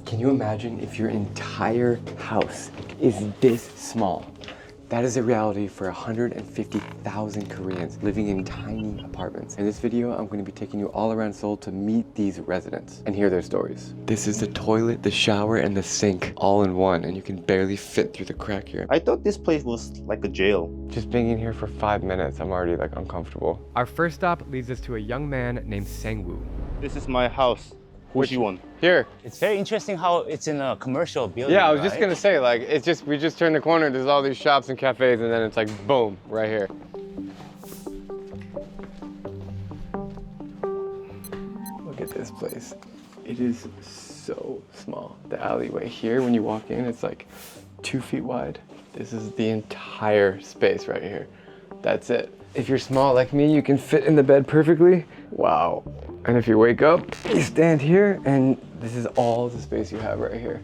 Can you imagine if your entire house is this small? That is a reality for 150,000 Koreans living in tiny apartments. In this video, I'm going to be taking you all around Seoul to meet these residents and hear their stories. This is the toilet, the shower, and the sink all in one, and you can barely fit through the crack here. I thought this place was like a jail. Just being in here for 5 minutes, I'm already like uncomfortable. Our first stop leads us to a young man named Sang-woo. This is my house. Which one? Here. It's very interesting how it's in a commercial building. Yeah, I was just right? gonna say, like, we just turn the corner, there's all these shops and cafes, and then it's like, boom, right here. Look at this place. It is so small. The alleyway here, when you walk in, it's like 2 feet wide. This is the entire space right here. That's it. If you're small like me, you can fit in the bed perfectly. Wow. And if you wake up, you stand here, and this is all the space you have right here.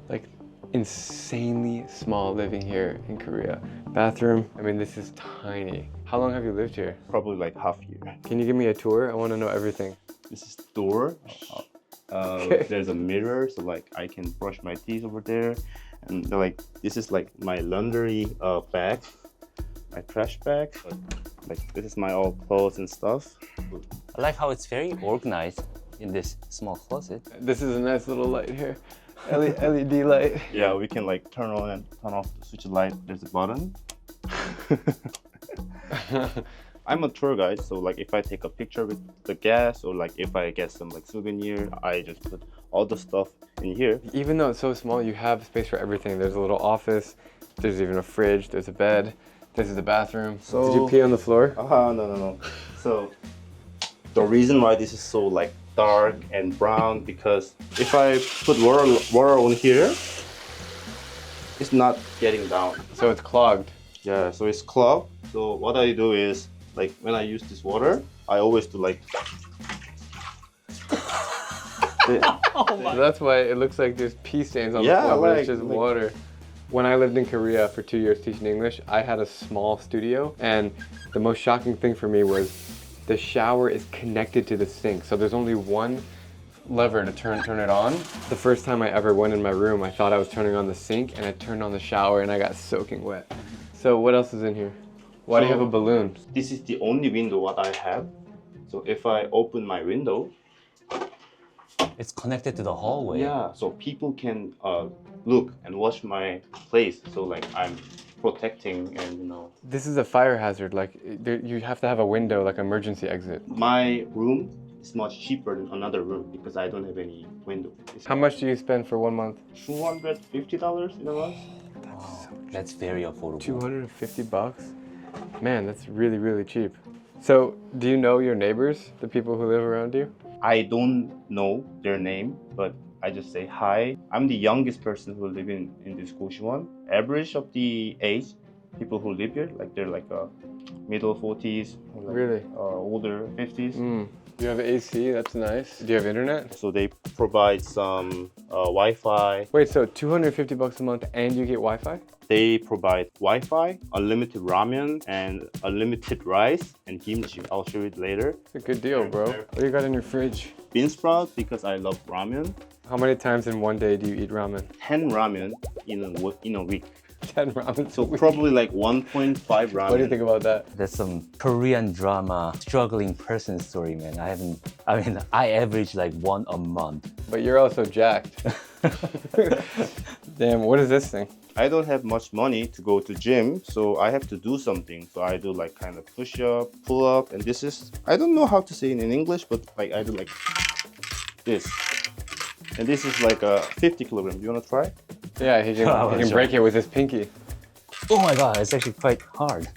Like, insanely small living here in Korea. Bathroom, I mean, this is tiny. How long have you lived here? Probably like half year. Can you give me a tour? I want to know everything. This is the door. There's a mirror, so like I can brush my teeth over there. And like this is like my laundry bag, my trash bag. Like this is my all clothes and stuff. I like how it's very organized in this small closet. This is a nice little light here. LED light. Yeah, we can like turn on and turn off the switch light. There's a button. I'm a tour guide, so like if I take a picture with the guests or like if I get some like souvenir, I just put all the stuff in here. Even though it's so small, you have space for everything. There's a little office, there's even a fridge, there's a bed, this is the bathroom. So, did you pee on the floor? No. So the reason why this is so like dark and brown, because if I put water on here, it's not getting down. So it's clogged. Yeah, so it's clogged. So what I do is, like when I use this water, I always do like So that's why it looks like there's pee stains on the Yeah, floor, but it's like- just water. When I lived in Korea for 2 years teaching English, I had a small studio, and the most shocking thing for me was the shower is connected to the sink. So there's only one lever to turn it on. The first time I ever went in my room, I thought I was turning on the sink, and I turned on the shower and I got soaking wet. So what else is in here? Why do you have a balloon? this is the only window what I have. So if I open my window, It's connected to the hallway. yeah, so people can look and watch my place. So like I'm protecting and This is a fire hazard. Like you have to have a window, like emergency exit. my room is much cheaper than another room because I don't have any window. It's How much do you spend for 1 month? $250 in a month. Wow, that's very affordable. 250 bucks? Man, that's really, really cheap. So, do you know your neighbors, the people who live around you? I don't know their name, but I just say hi. I'm the youngest person who live in this Goshiwon. Average of the age, people who live here, like they're like middle 40s, or like, Really? older 50s. You have AC, that's nice. Do you have internet? So they provide some Wi-Fi. Wait, so 250 bucks a month and you get Wi-Fi? They provide Wi-Fi, unlimited ramen, and unlimited rice and kimchi. I'll show it later. It's a good deal, bro. What do you got in your fridge? Bean sprout because I love ramen. How many times in one day do you eat ramen? 10 ramen in a week. 10 ramen. So probably like 1.5 ramen. What do you think about that? That's some Korean drama struggling person story, man. I average like one a month. But you're also jacked. Damn, what is this thing? I don't have much money to go to gym, so I have to do something. So I do like kind of push up, pull up, and this is, I don't know how to say it in English, but like I do like this. And this is like a 50 kilogram. Do you want to try? Yeah, he can break it with his pinky. Oh my god, it's actually quite hard.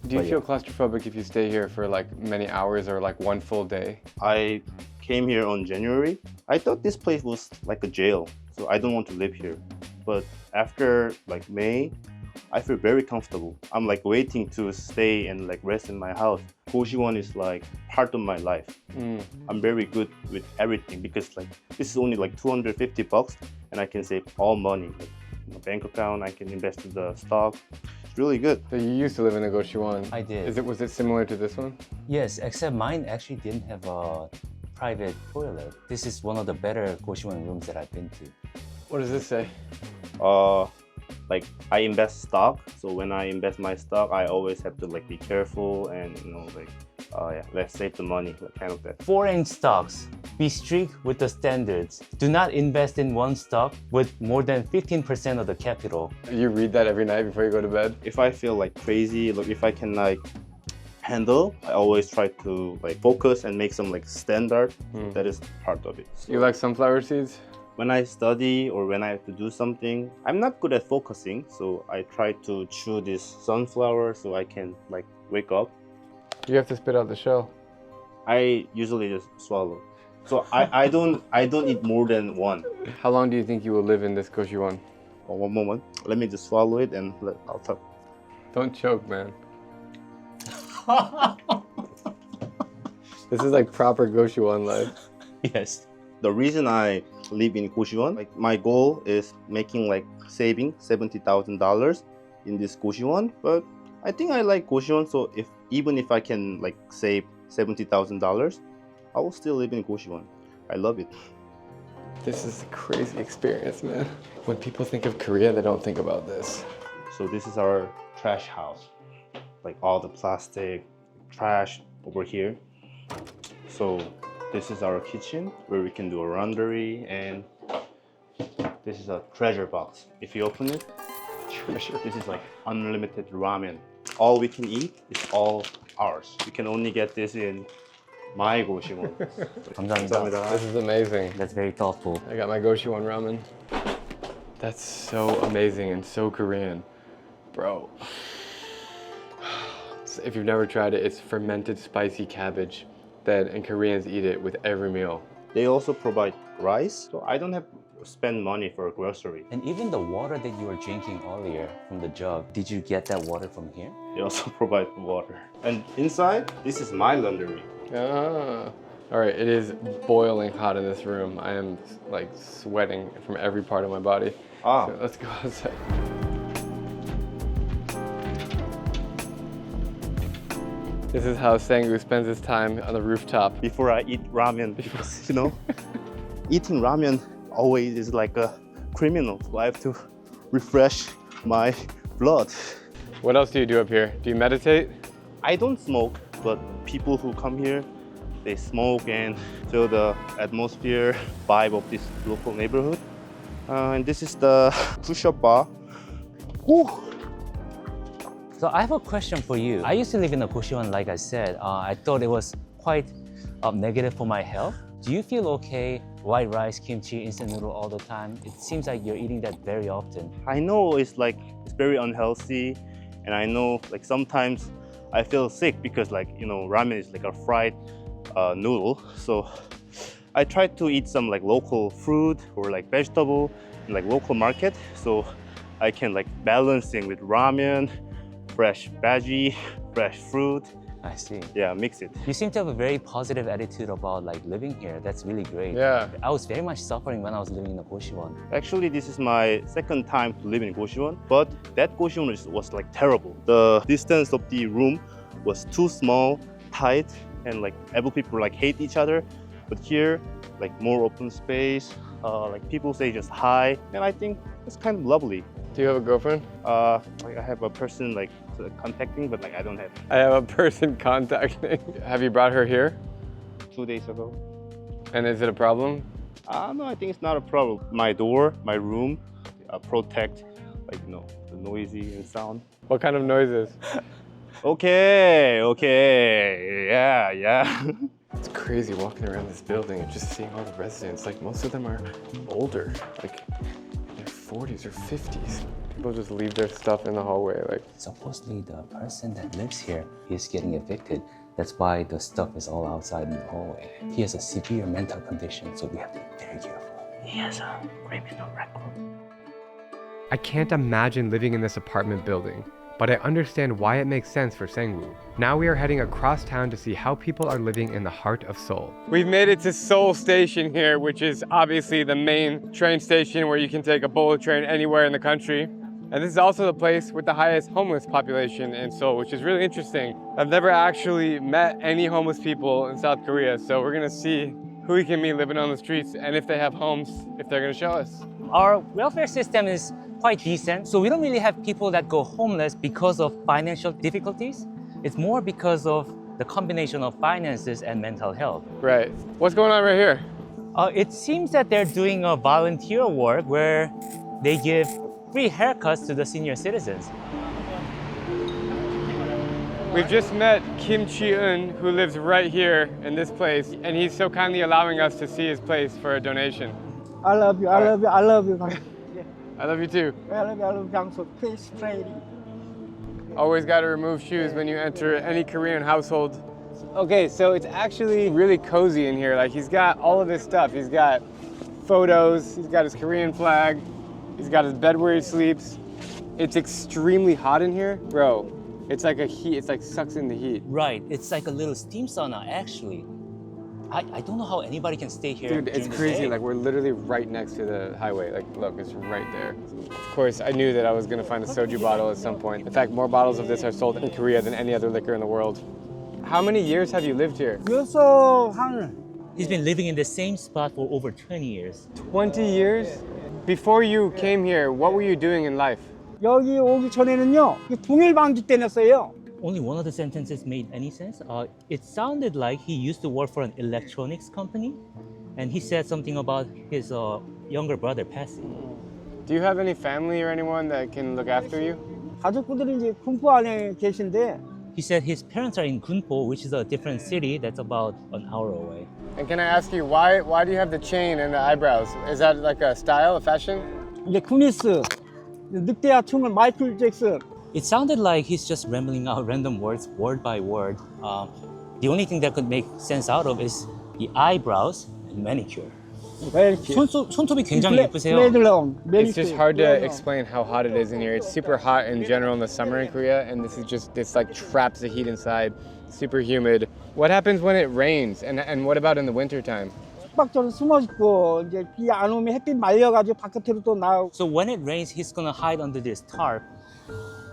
Do you feel claustrophobic if you stay here for like many hours or like one full day? I came here on January. I thought this place was like a jail, so I don't want to live here. But after like May, I feel very comfortable. I'm like waiting to stay and like rest in my house. Goshiwon is like part of my life. I'm very good with everything because like this is only like 250 bucks and I can save all money. Like, bank account, I can invest in the stock. It's really good. So you used to live in the Goshiwon. I did. Was it similar to this one? Yes, except mine actually didn't have a private toilet. This is one of the better Goshwon rooms that I've been to. What does this say? Like I invest stock, so when I invest my stock, I always have to like be careful and like yeah, let's save the money, like kind of that. Foreign stocks. Be strict with the standards. Do not invest in one stock with more than 15% of the capital. You read that every night before you go to bed? If I feel like crazy, like if I can like handle, I always try to like focus and make some like standard. That is part of it. So You like sunflower seeds? when I study or when I have to do something, I'm not good at focusing, so I try to chew this sunflower so I can like wake up. You have to spit out the shell. I usually just swallow. So I don't eat more than one. How long do you think you will live in this Goshwon? Oh, one moment. Let me just swallow it and I'll talk. Don't choke, man. This is like proper Goshwon life. Yes. The reason I live in Goshwon, like my goal is making like saving $70,000 in this Goshwon. But I think I like Goshwon, so even if I can like save $70,000, I will still live in Goshwon. I love it. This is a crazy experience, man. When people think of Korea, they don't think about this. So this is our trash house, like all the plastic trash over here. So this is our kitchen where we can do a laundry, and this is a treasure box. If you open it, treasure. This is like unlimited ramen. All we can eat is all ours. You can only get this in my Goshwon. 감사합니다. This is amazing. That's very thoughtful. I got my Goshwon ramen. That's so amazing and so Korean. Bro. If you've never tried it, it's fermented spicy cabbage and Koreans eat it with every meal. They also provide rice, so I don't have to spend money for grocery. And even the water that you were drinking earlier from the jug, did you get that water from here? They also provide water. And inside, this is my laundry. Ah. All right, it is boiling hot in this room. I am like sweating from every part of my body. Ah. So let's go outside. This is how Sang-woo spends his time on the rooftop. Before I eat ramen, because eating ramen always is like a criminal. So I have to refresh my blood. What else do you do up here? Do you meditate? I don't smoke, but people who come here, they smoke and feel the atmosphere, vibe of this local neighborhood. And this is the push-up bar. Woo! So I have a question for you. I used to live in a Goshwon, like I said. I thought it was quite negative for my health. Do you feel okay? White rice, kimchi, instant noodle all the time? It seems like you're eating that very often. I know it's very unhealthy, and I know like sometimes I feel sick because ramen is like a fried noodle. So I try to eat some like local fruit or like vegetable in like local market, so I can like balancing with ramen, fresh veggie, fresh fruit. I see. Yeah, mix it. You seem to have a very positive attitude about like living here. That's really great. Yeah. I was very much suffering when I was living in the Goshwon. Actually, this is my second time to live in Goshwon, but that Goshwon was like terrible. The distance of the room was too small, tight, and like every people like hate each other. But here, like more open space, like people say just hi, and I think it's kind of lovely. Do you have a girlfriend? Like I have a person like contacting, but like I don't have. I have a person contacting. Have you brought her here? 2 days ago. And is it a problem? No, I think it's not a problem. My door, my room, protect the noisy and sound. What kind of noises? Okay, yeah. It's crazy walking around this building and just seeing all the residents. Like most of them are older, like in their 40s or 50s. People just leave their stuff in the hallway. Like Supposedly the person that lives here is getting evicted. That's why the stuff is all outside in the hallway. He has a severe mental condition, so we have to be very careful. He has a criminal record. I can't imagine living in this apartment building, but I understand why it makes sense for Sang-woo. Now we are heading across town to see how people are living in the heart of Seoul. We've made it to Seoul Station here, which is obviously the main train station where you can take a bullet train anywhere in the country. And this is also the place with the highest homeless population in Seoul, which is really interesting. I've never actually met any homeless people in South Korea, so we're gonna see who we can meet living on the streets and if they have homes, if they're gonna show us. Our welfare system is quite decent, so we don't really have people that go homeless because of financial difficulties. It's more because of the combination of finances and mental health. Right. What's going on right here? It seems that they're doing a volunteer work where they give free haircuts to the senior citizens. We've just met Kim Chi-eun, who lives right here in this place, and he's so kindly allowing us to see his place for a donation. I love you, I love you, I love you. I love you too. I love you, please, lady. Always got to remove shoes when you enter any Korean household. Okay, so it's actually really cozy in here. Like, he's got all of his stuff. He's got photos, he's got his Korean flag, he's got his bed where he sleeps. It's extremely hot in here. Bro, it's like it's like sucks in the heat. Right, it's like a little steam sauna actually. I don't know how anybody can stay here. Dude, it's crazy. Like, we're literally right next to the highway. Like, look, it's right there. Of course, I knew that I was gonna find a soju bottle at some point. In fact, more bottles of this are sold in Korea than any other liquor in the world. How many years have you lived here? He's been living in the same spot for over 20 years. 20 years? Before you came here, what were you doing in life? 여기 오기 전에는요, 동일 방지 때렸어요. Only one of the sentences made any sense. It sounded like he used to work for an electronics company, and he said something about his younger brother passing. Do you have any family or anyone that can look after you? 가족분들이 이제 군포 안에 계신데. He said his parents are in Gunpo, which is a different city that's about an hour away. And can I ask you, why do you have the chain and the eyebrows? Is that like a style, a fashion? 이제 쿠니스, 늑대와 충을 마이클 잭슨. It sounded like he's just rambling out random words, word by word. The only thing that could make sense out of is the eyebrows and manicure. 손톱이 굉장히 예쁘세요. It's just hard to explain how hot it is in here. It's super hot in general in the summer in Korea, and this like traps the heat inside. Super humid. What happens when it rains, and what about in the winter time? 숙박처럼 숨어 있고 이제 비 안 오면 햇빛 말려가지고 바깥으로 또 나오고. So when it rains, he's gonna hide under this tarp,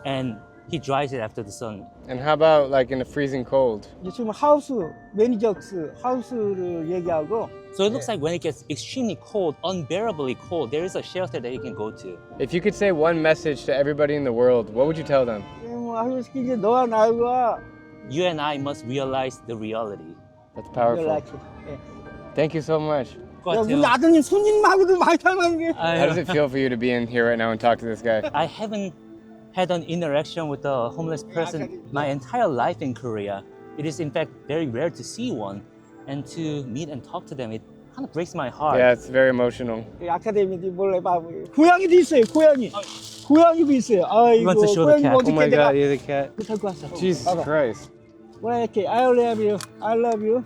and he dries it after the sun. And how about like in the freezing cold? 이제 지금 하우스 매니저스 하우스를 얘기하고. So it looks like when it gets extremely cold, unbearably cold, there is a shelter that you can go to. If you could say one message to everybody in the world, what would you tell them? 이제 너와 나와. You and I must realize the reality. That's powerful. Thank you so much. 우리 아드님 손님하고도 많이 닮았는데. How does it feel for you to be in here right now and talk to this guy? I haven't had an interaction with a homeless person my entire life in Korea. It is in fact very rare to see one, and to meet and talk to them, it kind of breaks my heart. Yeah, it's very emotional. 아카데미디 몰래 봐보세요. 고양이도 있어요. 고양이도 있어요. 아이고. You want to show the cat? Oh my God, you're the cat. 들고 왔어. Jesus Christ. 왜 이렇게 I love you, I love you.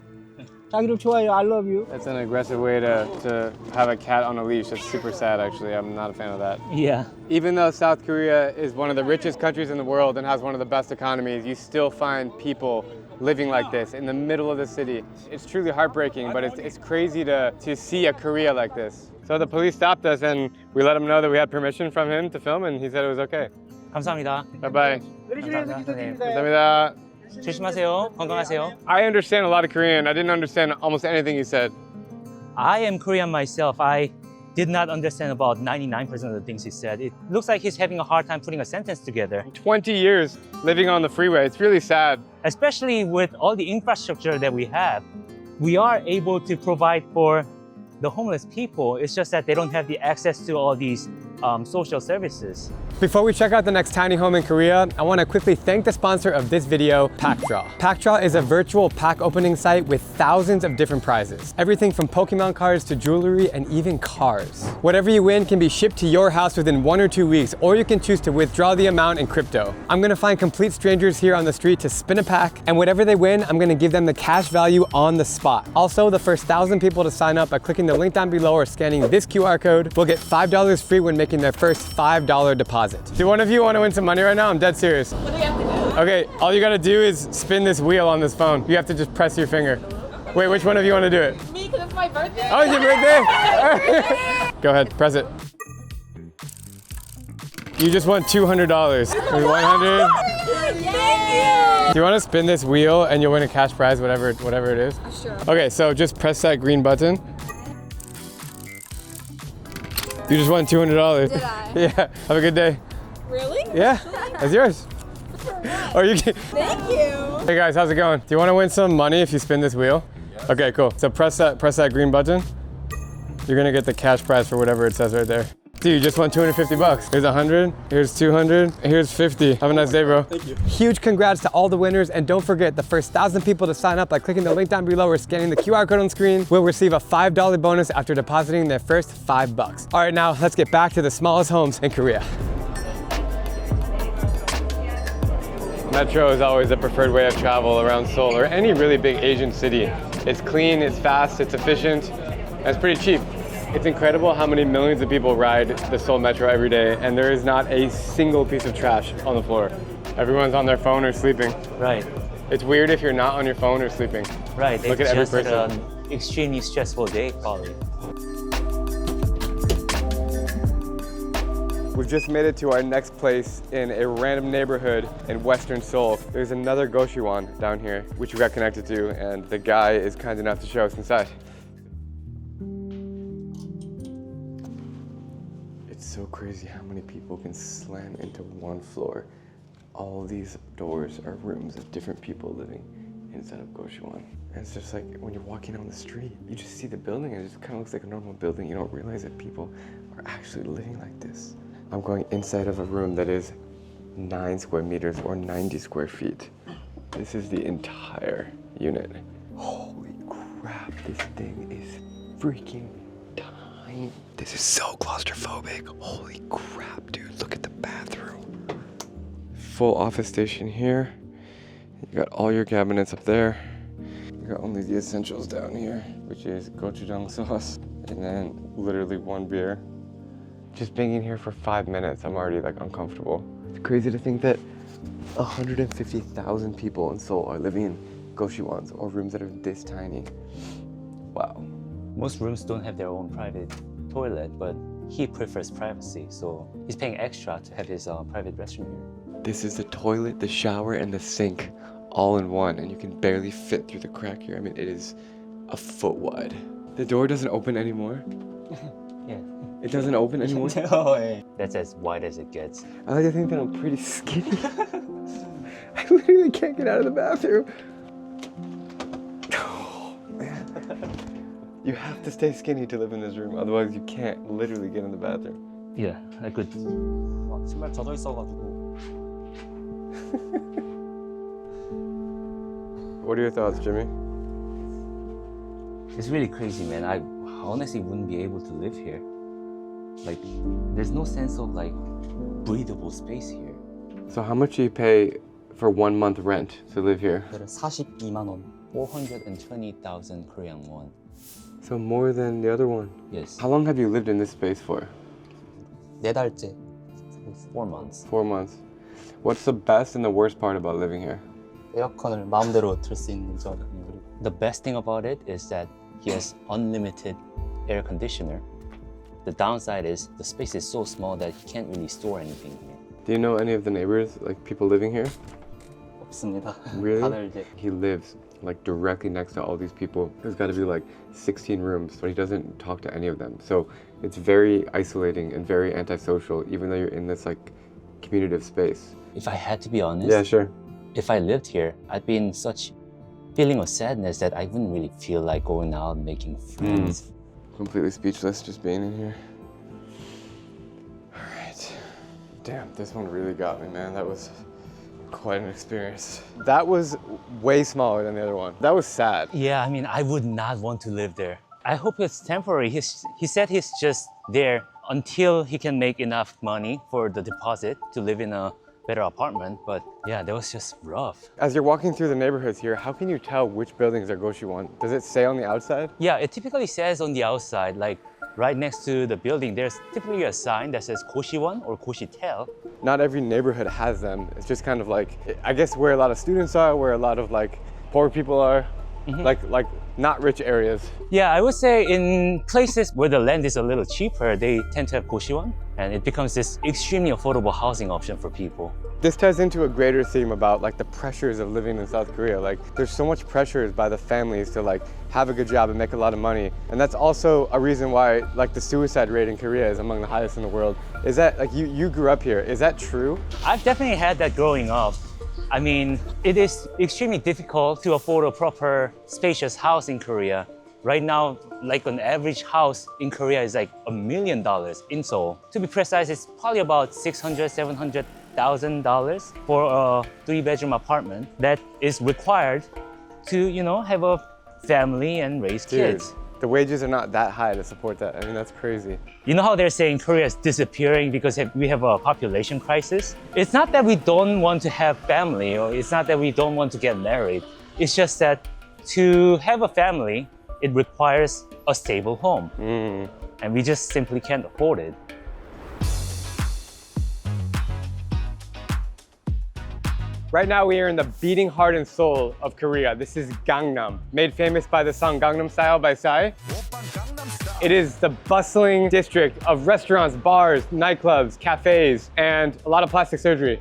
자기를 좋아해요, I love you. That's an aggressive way to have a cat on a leash. That's super sad, actually. I'm not a fan of that. Yeah. Even though South Korea is one of the richest countries in the world and has one of the best economies, you still find people living like this in the middle of the city. It's truly heartbreaking, but it's crazy to see a Korea like this. So the police stopped us and we let him know that we had permission from him to film, and he said it was okay. 감사합니다. Bye-bye. 감사합니다. 조심하세요. 건강하세요. I understand a lot of Korean. I didn't understand almost anything he said. I am Korean myself. I did not understand about 99% of the things he said. It looks like he's having a hard time putting a sentence together. 20 years living on the freeway. It's really sad. Especially with all the infrastructure that we have. We are able to provide for the homeless people. It's just that they don't have the access to all these social services. Before we check out the next tiny home in Korea, I want to quickly thank the sponsor of this video, PackDraw. PackDraw is a virtual pack opening site with thousands of different prizes. Everything from Pokemon cards to jewelry and even cars. Whatever you win can be shipped to your house within 1 or 2 weeks, or you can choose to withdraw the amount in crypto. I'm going to find complete strangers here on the street to spin a pack, and whatever they win, I'm going to give them the cash value on the spot. Also, the first 1,000 people to sign up by clicking the link down below or scanning this QR code will get $5 free when making their first $5 deposit. Do one of you want to win some money right now? I'm dead serious. What do we have to do? Okay, all you gotta do is spin this wheel on this phone. You have to just press your finger. Wait, which one of you want to do it? Me, because it's my birthday. Oh, it's your birthday? Go ahead, press it. You just won $200. 100. Thank Do you want to spin this wheel and you'll win a cash prize, whatever it is? Sure. Okay, so just press that green button. You just won $200. Did I? Yeah, have a good day. Really? Yeah, that's yours. Or you can. Thank you. Hey guys, how's it going? Do you want to win some money if you spin this wheel? Yes. Okay, cool. So press that green button. You're gonna get the cash prize for whatever it says right there. Dude, you just won 250 bucks. Here's 100, here's 200, here's 50. Have a nice day, bro. Thank you. Huge congrats to all the winners, and don't forget, the first 1,000 people to sign up by clicking the link down below or scanning the QR code on screen will receive a $5 bonus after depositing their first $5. All right, now let's get back to the smallest homes in Korea. Metro is always the preferred way of travel around Seoul or any really big Asian city. It's clean, it's fast, it's efficient, and it's pretty cheap. It's incredible how many millions of people ride the Seoul Metro every day, and there is not a single piece of trash on the floor. Everyone's on their phone or sleeping. Right. It's weird if you're not on your phone or sleeping. Right. Look at every person. Just an extremely stressful day, probably. We've just made it to our next place in a random neighborhood in Western Seoul. There's another Goshiwon down here, which we got connected to, and the guy is kind enough to show us inside. It's so crazy how many people can slam into one floor. All these doors are rooms of different people living inside of Goshiwon. And it's just like when you're walking down the street, you just see the building and it just kind of looks like a normal building. You don't realize that people are actually living like this. I'm going inside of a room that is 9 square meters or 90 square feet. This is the entire unit. Holy crap, this thing is freaking tiny. This is so claustrophobic. Holy crap, dude, look at the bathroom. Full office station here. You got all your cabinets up there. You got only the essentials down here, which is gochujang sauce, and then literally one beer. Just being in here for 5 minutes, I'm already like uncomfortable. It's crazy to think that 150,000 people in Seoul are living in Goshiwons or rooms that are this tiny. Wow. Most rooms don't have their own private toilet, but he prefers privacy, so he's paying extra to have his private restroom here. This is the toilet, the shower, and the sink all in one, and you can barely fit through the crack here. I mean, it is a foot wide. The door doesn't open anymore. Yeah. It doesn't open anymore? That's as wide as it gets. I like to think that I'm pretty skinny. I literally can't get out of the bathroom. Oh, man. You have to stay skinny to live in this room, otherwise you can't literally get in the bathroom. Yeah, I could. 신발 젖어 있어가지고. What are your thoughts, Jimmy? It's really crazy, man. I honestly wouldn't be able to live here. Like, there's no sense of like breathable space here. So how much do you pay for 1 month rent to live here? 42만 원. 420,000 Korean won. So more than the other one. Yes. How long have you lived in this space for? 4달째. 4 months. 4 months. What's the best and the worst part about living here? 에어컨을 마음대로 틀 수 있는 점. The best thing about it is that he has unlimited air conditioner. The downside is the space is so small that he can't really store anything here. Do you know any of the neighbors, like people living here? 없습니다. Really? 다들 이제 He lives like directly next to all these people. There's got to be like 16 rooms, but he doesn't talk to any of them. So it's very isolating and very antisocial, even though you're in this like communicative space. If I had to be honest, Yeah, sure. if I lived here, I'd be in such feeling of sadness that I wouldn't really feel like going out and making friends. Completely speechless just being in here. All right. Damn, this one really got me, man. That was quite an experience. That was way smaller than the other one. That was sad. Yeah, I mean, I would not want to live there. I hope it's temporary. He said he's just there until he can make enough money for the deposit to live in a better apartment. But yeah, that was just rough. As you're walking through the neighborhoods here, how can you tell which buildings are Goshiwon? Does it say on the outside? Yeah, it typically says on the outside, like right next to the building, there's typically a sign that says Goshiwon or Goshitel. Not every neighborhood has them. It's just kind of like, I guess where a lot of students are, where a lot of like poor people are. Like not rich areas. Yeah, I would say in places where the land is a little cheaper, they tend to have 고시원, and it becomes this extremely affordable housing option for people. This ties into a greater theme about like the pressures of living in South Korea. Like there's so much pressures by the families to like have a good job and make a lot of money. And that's also a reason why like the suicide rate in Korea is among the highest in the world. Is that like you grew up here? Is that true? I've definitely had that growing up. I mean, it is extremely difficult to afford a proper spacious house in Korea. Right now, like an average house in Korea is like $1 million in Seoul. To be precise, it's probably about $600,000 for a 3-bedroom apartment that is required to, you know, have a family and raise kids. The wages are not that high to support that. I mean, that's crazy. You know how they're saying Korea is disappearing because we have a population crisis? It's not that we don't want to have family, or it's not that we don't want to get married. It's just that to have a family, it requires a stable home. And we just simply can't afford it. Right now we are in the beating heart and soul of Korea. This is Gangnam, made famous by the song Gangnam Style by Psy. It is the bustling district of restaurants, bars, nightclubs, cafes, and a lot of plastic surgery.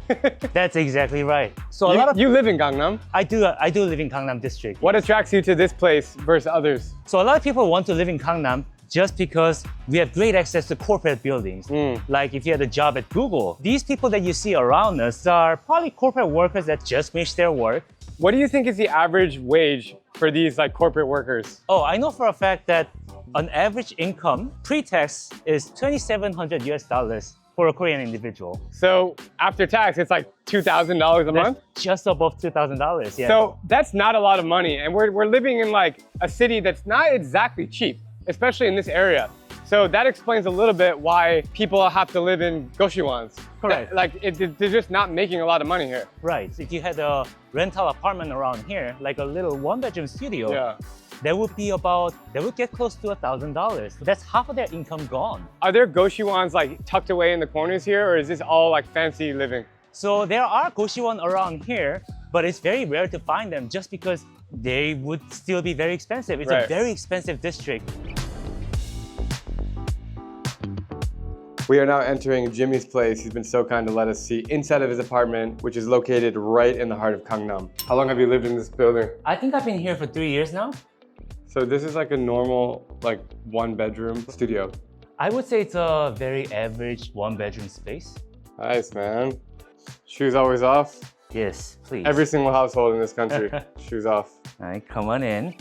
That's exactly right. So you live in Gangnam. I do live in Gangnam district. What attracts you to this place versus others? So a lot of people want to live in Gangnam just because we have great access to corporate buildings. Like if you had a job at Google, these people that you see around us are probably corporate workers that just finished their work. What do you think is the average wage for these like corporate workers? Oh, I know for a fact that an average income pre-tax is $2,700 for a Korean individual. So after tax, it's like $2,000 a month? Just above $2,000, yeah. So that's not a lot of money. And we're living in like a city that's not exactly cheap, especially in this area. So that explains a little bit why people have to live in goshiwons. Correct. They're just not making a lot of money here. Right. If you had a rental apartment around here, like a little 1-bedroom studio, that would get close to $1,000. That's half of their income gone. Are there goshiwons like tucked away in the corners here, or is this all like fancy living? So there are goshiwon around here, but it's very rare to find them just because they would still be very expensive. It's a very expensive district. We are now entering Jimmy's place. He's been so kind to let us see inside of his apartment, which is located right in the heart of Gangnam. How long have you lived in this building? I think I've been here for 3 years now. So this is like a normal, like 1-bedroom studio. I would say it's a very average 1-bedroom space. Nice, man. Shoes always off? Yes, please. Every single household in this country, shoes off. All right, come on in.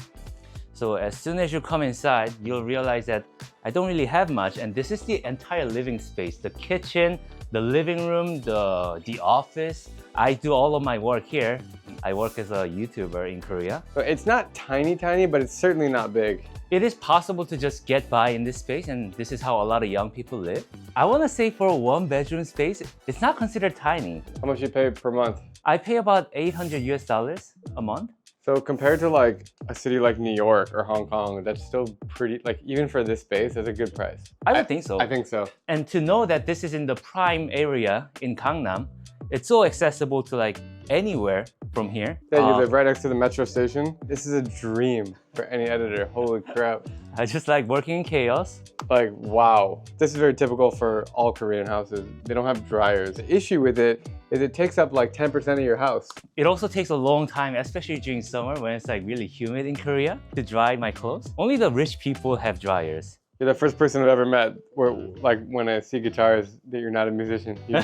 So as soon as you come inside, you'll realize that I don't really have much, and this is the entire living space. The kitchen, the living room, the office. I do all of my work here. I work as a YouTuber in Korea. So it's not tiny, but it's certainly not big. It is possible to just get by in this space, and this is how a lot of young people live. I want to say for a 1-bedroom space, it's not considered tiny. How much you pay per month? I pay about $800 a month. So compared to like a city like New York or Hong Kong, that's still pretty, like even for this space, that's a good price. I would think so. I think so. And to know that this is in the prime area in Gangnam, it's so accessible to like anywhere from here. Yeah, you live right next to the metro station. This is a dream for any editor. Holy crap. I just like working in chaos. Like, wow. This is very typical for all Korean houses. They don't have dryers. The issue with it is it takes up like 10% of your house. It also takes a long time, especially during summer when it's like really humid in Korea, to dry my clothes. Only the rich people have dryers. You're the first person I've ever met where, like, when I see guitars, that you're not a musician. You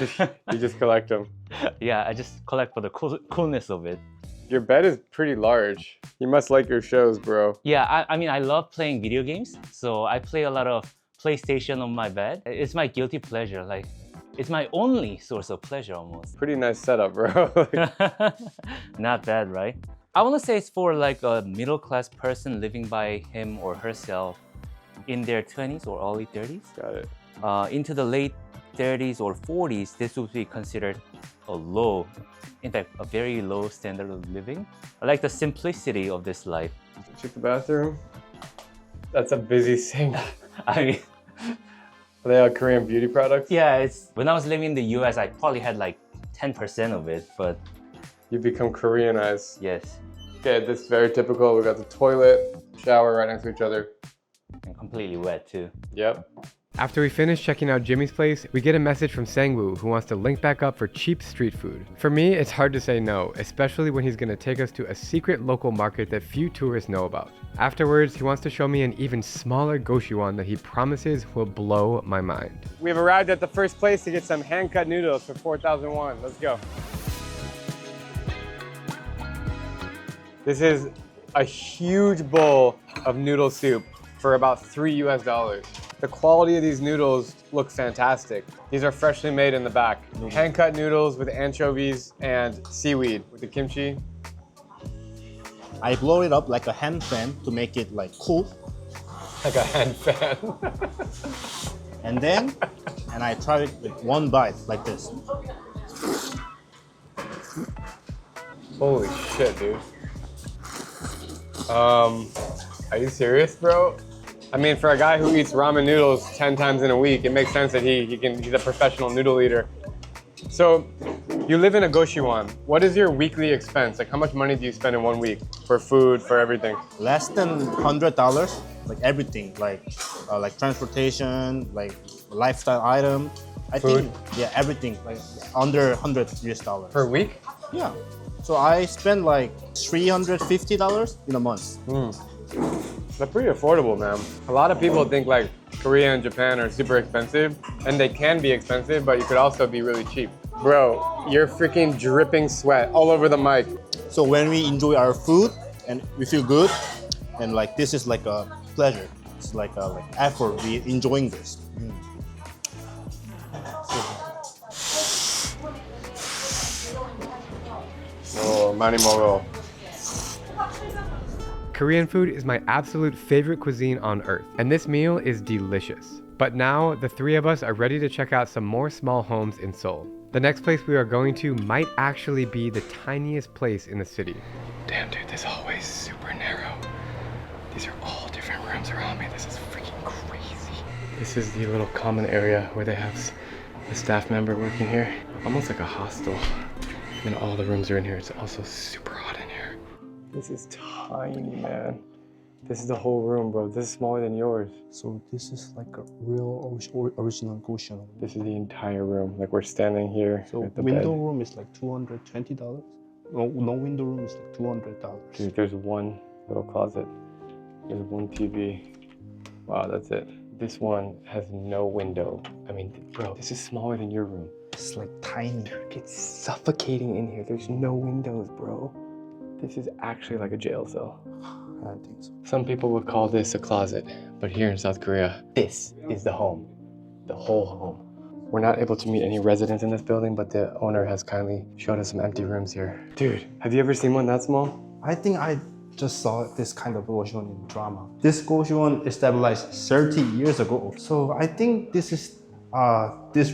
just collect them. Yeah, I just collect for the coolness of it. Your bed is pretty large. You must like your shows, bro. Yeah, I mean, I love playing video games. So I play a lot of PlayStation on my bed. It's my guilty pleasure. Like, it's my only source of pleasure almost. Pretty nice setup, bro. Not bad, right? I want to say it's for like a middle-class person living by him or herself in their 20s or early 30s. Got it. Into the late 30s or 40s, this would be considered a low, in fact, a very low standard of living. I like the simplicity of this life. Check the bathroom. That's a busy sink. I mean, are they all Korean beauty products? yeah, when I was living in the US, I probably had like 10% of it, but You become Koreanized. yes. Okay, this is very typical. We got the toilet, shower right next to each other. And completely wet too. Yep. After we finish checking out Jimmy's place, we get a message from Sangwoo who wants to link back up for cheap street food. For me, it's hard to say no, especially when he's gonna take us to a secret local market that few tourists know about. Afterwards, he wants to show me an even smaller gochujang that he promises will blow my mind. We've arrived at the first place to get some hand-cut noodles for 4,000 won. Let's go. This is a huge bowl of noodle soup for about $3 US. The quality of these noodles look fantastic. These are freshly made in the back. Hand-cut noodles with anchovies and seaweed with the kimchi. I blow it up like a hand fan to make it like cool. Like a hand fan. And then, I try it with one bite like this. Holy shit, dude. Are you serious, bro? I mean, for a guy who eats ramen noodles 10 times in a week, it makes sense that he's a professional noodle eater. So, you live in a gochujang. What is your weekly expense? Like, how much money do you spend in 1 week for food, for everything? Less than $100, like everything, like transportation, like lifestyle item. I think, yeah, everything, like under $100 US. Per week? Yeah. So I spend like $350 in a month. They're pretty affordable, man. A lot of people think like Korea and Japan are super expensive, and they can be expensive, but you could also be really cheap. Bro, you're freaking dripping sweat all over the mic. So when we enjoy our food and we feel good, and like this is like a pleasure. It's like a effort. We enjoying this. Oh, 많이 먹어. Korean food is my absolute favorite cuisine on earth, and this meal is delicious. But now, the three of us are ready to check out some more small homes in Seoul. The next place we are going to might actually be the tiniest place in the city. Damn, dude, this hallway is super narrow. These are all different rooms around me. This is freaking crazy. This is the little common area where they have a staff member working here. Almost like a hostel. And all the rooms are in here. It's also super hot in here. This is tiny, man. This is the whole room, bro. This is smaller than yours. So this is like a real original gochujang. This is the entire room. Like we're standing here So at the window bed. room is like $220. No window room is like $200. Dude, there's one little closet. There's one TV. Wow, that's it. This one has no window. I mean, bro, this is smaller than your room. It's like tiny. Dude, it's suffocating in here. There's no windows, bro. This is actually like a jail cell. I think so. Some people would call this a closet, but here in South Korea, this is the home. The whole home. We're not able to meet any residents in this building, but the owner has kindly showed us some empty rooms here. Dude, have you ever seen one that small? I think I just saw this kind of gochujang in drama. This gochujang established 30 years ago. So I think this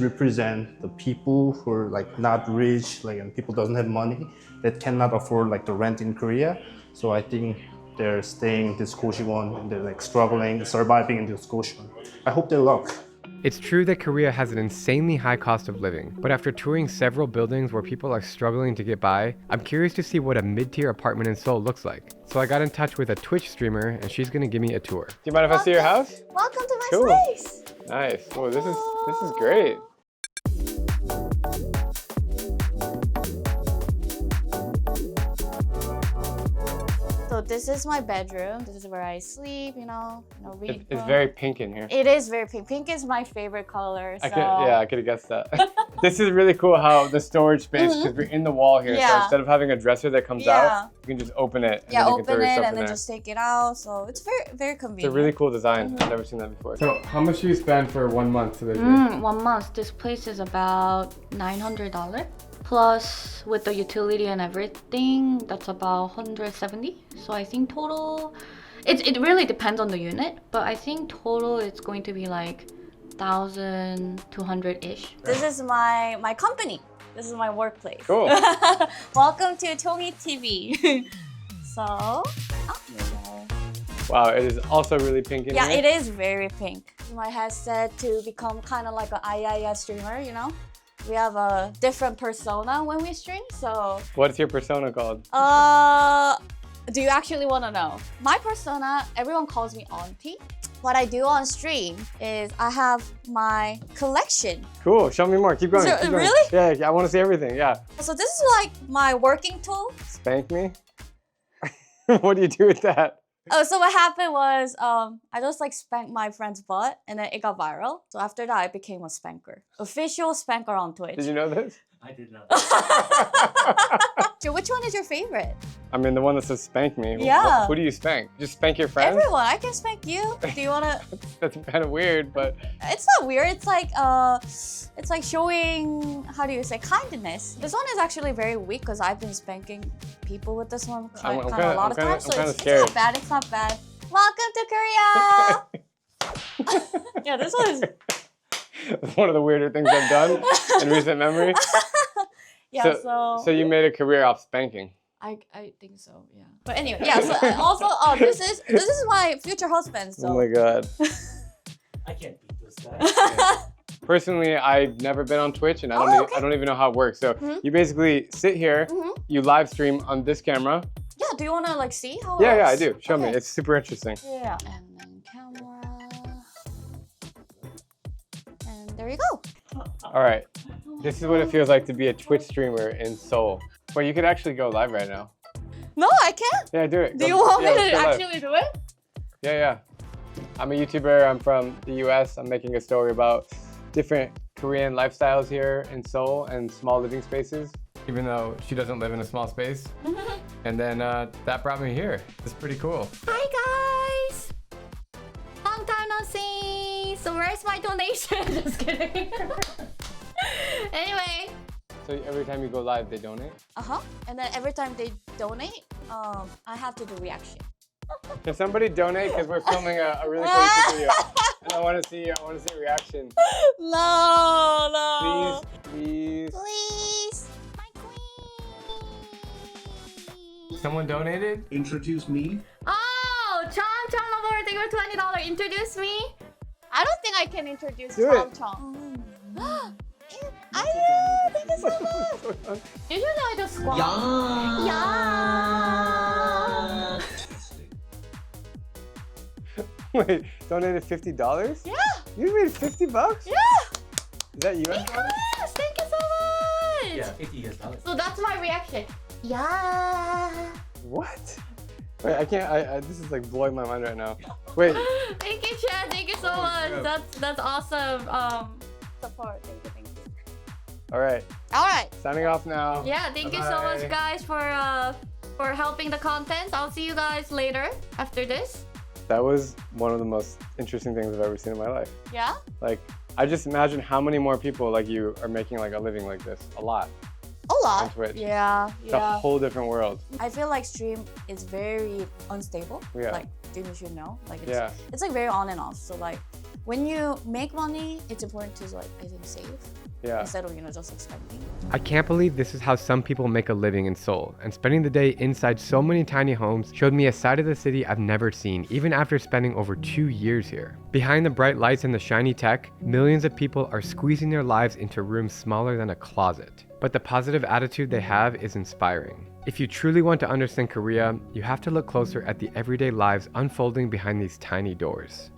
represents the people who are like not rich, like and people doesn't have money that cannot afford like the rent in Korea. So I think they're staying in this gochujang and they're like struggling, surviving in this gochujang. I hope they luck. It's true that Korea has an insanely high cost of living, but after touring several buildings where people are struggling to get by, I'm curious to see what a mid-tier apartment in Seoul looks like. So I got in touch with a Twitch streamer and she's gonna give me a tour. Do you mind if I see your house? Welcome to my Cool. space. Nice. Oh, this is great. So this is my bedroom. This is where I sleep, read. It's book. very pink in here. It is very pink. Pink is my favorite color. So. I could have guessed that. This is really cool how the storage space, because we're in the wall here, so Yeah. instead of having a dresser that comes out, you can just open it. And Yeah, then you can throw open your it stuff and in then there. just take it out. So it's very, very It's a convenient. really cool design. I've never seen that before. So how much do you spend for 1 month to live here? 1 month. This place is about $900. Plus, with the utility and everything, that's about 170. So I think total, it really depends on the unit, but I think total it's going to be like 1,200-ish. This is my company. This is my workplace. Cool. Welcome to Tongi TV. So, Wow, it is also really pink in yeah, here. it is very pink. My headset to become kind of like an IIS streamer, We have a different persona when we stream, so What's your persona called? Do you actually want to know? My persona, everyone calls me auntie. What I do on stream is I have my collection. Cool. Show me more. Keep going. So, keep going. really? Yeah, I want to see everything. Yeah. So this is like my working tool. Spank me? What do you do with that? Oh, so what happened was I just like spanked my friend's butt and then it got viral. So after that, I became a spanker. Official spanker on Twitch. Did you know this? I did not. So which one is your favorite? I mean, the one that says spank me. Yeah. Who do you spank? Just spank your friends? Everyone. I can spank you. Do you wanna? That's kind of weird, but It's not weird. It's like showing, how do you say, kindness. This one is actually very weak because I've been spanking people with this one I'm kind of a lot of kinda- times. So I'm it's kinda not bad. It's not bad. Welcome to Korea. Yeah, this one is. one of the weirder things I've done in recent memory. Yeah. So you made a career off spanking. I think so, yeah. But anyway, yeah. So also, this is my future husband. So. Oh my god. I can't beat those guys. Personally, I've never been on Twitch, and I don't even know how it works. So you basically sit here, you live stream on this camera. Yeah. Do you want to like see how? It Yeah, works? I do. Show me. Okay. It's super interesting. Yeah. And then camera. And there you go. All right. This is what it feels like to be a Twitch streamer in Seoul. Wait, you could actually go live right now. No, I can't. Yeah, do it. Do you want me let's to go live. actually do it? Yeah. I'm a YouTuber. I'm from the US. I'm making a story about different Korean lifestyles here in Seoul and small living spaces. Even though she doesn't live in a small space. And then that brought me here. It's pretty cool. Hi guys! Long time no see! So where's my donation? Just kidding. Anyway. So every time you go live, they donate? And then every time they donate, I have to do reaction. Can somebody donate? Because we're filming a really cool YouTube video. And I want to see a reaction. No. Please. Please! My queen! Someone donated? Introduce me. Oh! Chong Number, thank you for $20. Introduce me. I don't think I can introduce Do Chong it. Chong. I do. Thank you so much. Usually I just squat. Yeah. Wait, donated $50? Yeah. You made $50? Yeah. Is that US dollars? Yes, thank you so much. Yeah, $50. So that's my reaction. Yeah. What? Wait, I can't. This is like blowing my mind right now. Wait. Thank you, Chad. Thank you so much. That's awesome. Support. Thank you. All right. All right. Signing off now. Yeah, thank you so much, guys, for helping the content. I'll see you guys later after this. That was one of the most interesting things I've ever seen in my life. Yeah. Like, I just imagine how many more people like you are making like a living like this. A lot. A lot. On Twitch. Yeah. It's a whole different world. I feel like stream is very unstable. Yeah. Like, you should know. Like, it's like very on and off. So like, when you make money, it's important to like, I think, save. Yeah. Instead of, just like spending. I can't believe this is how some people make a living in Seoul, and spending the day inside so many tiny homes showed me a side of the city I've never seen, even after spending over 2 years here. Behind the bright lights and the shiny tech, millions of people are squeezing their lives into rooms smaller than a closet. But the positive attitude they have is inspiring. If you truly want to understand Korea, you have to look closer at the everyday lives unfolding behind these tiny doors.